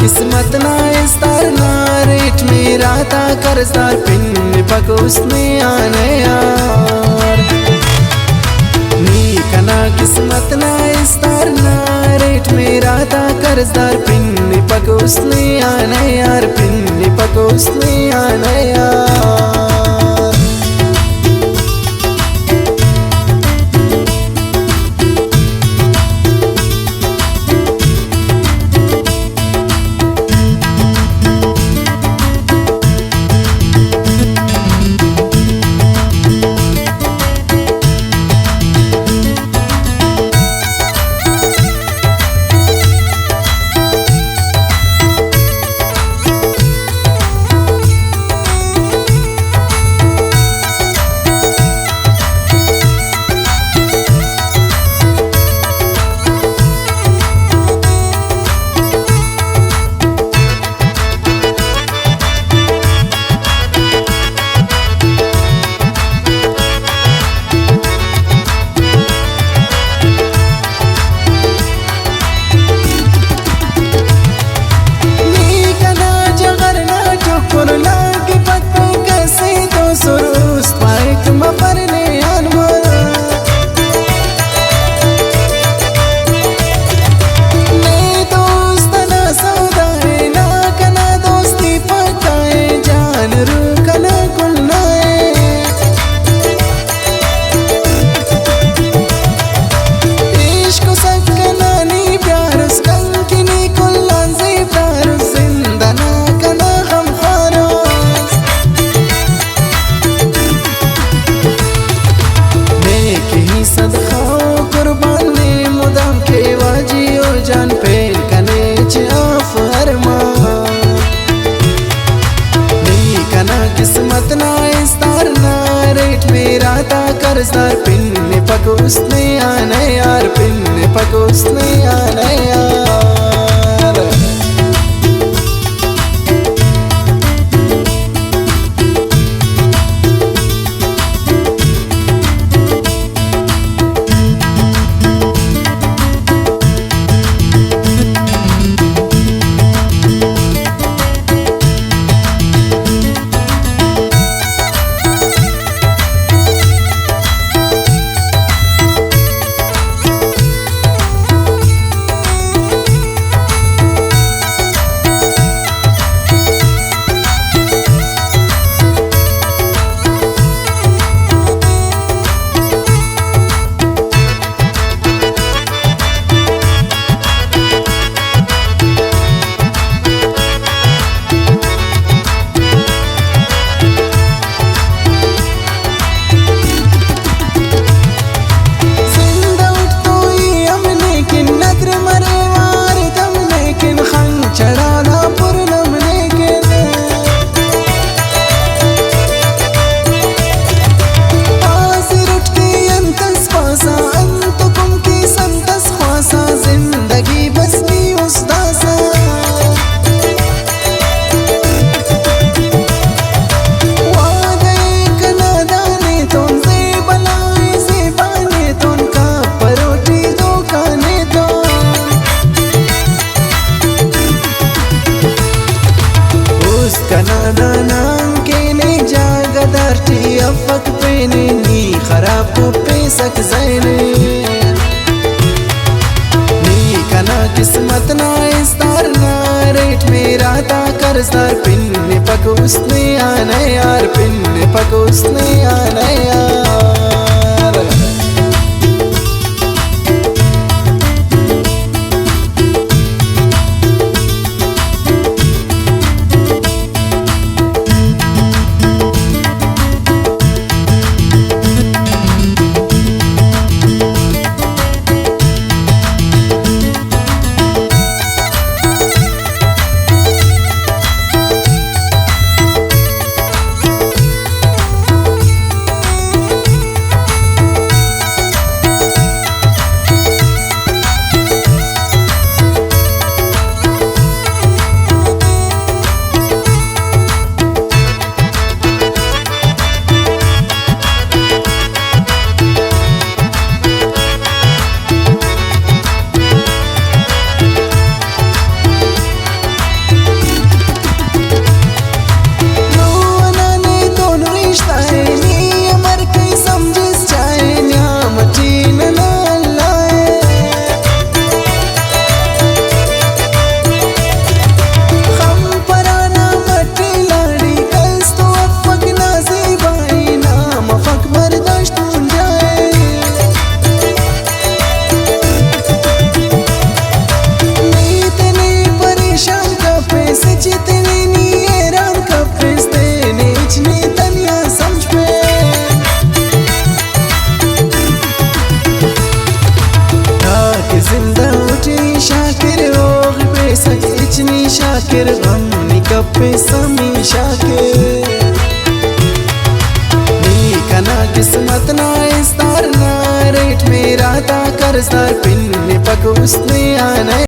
किस्मत ना इस्तार ना रेट मेरा था कर्जदार पिन पकोसने आने यार नी कना किस्मत ना इस्तार ना रेट मेरा था कर्जदार पिन पकोसने आने यार पिन पकोसने आने यार किस्मत ना इस्तार ना रेट मेरा था कर्जदार पिन पकोसने आने यार पिन पकोसने आने यार अफक पेने नी खराब पेसक ज़ैने नी कना किस्मत ना इस्तार ना रेट मेरा था कर्जदार पिन पकोसने आने यार पिन पकोसने आने यार Shakir Ghamni Kappe Sami Shakir Ni kana kismat na istar na Rate mera ta karstar Pinne pak usne aana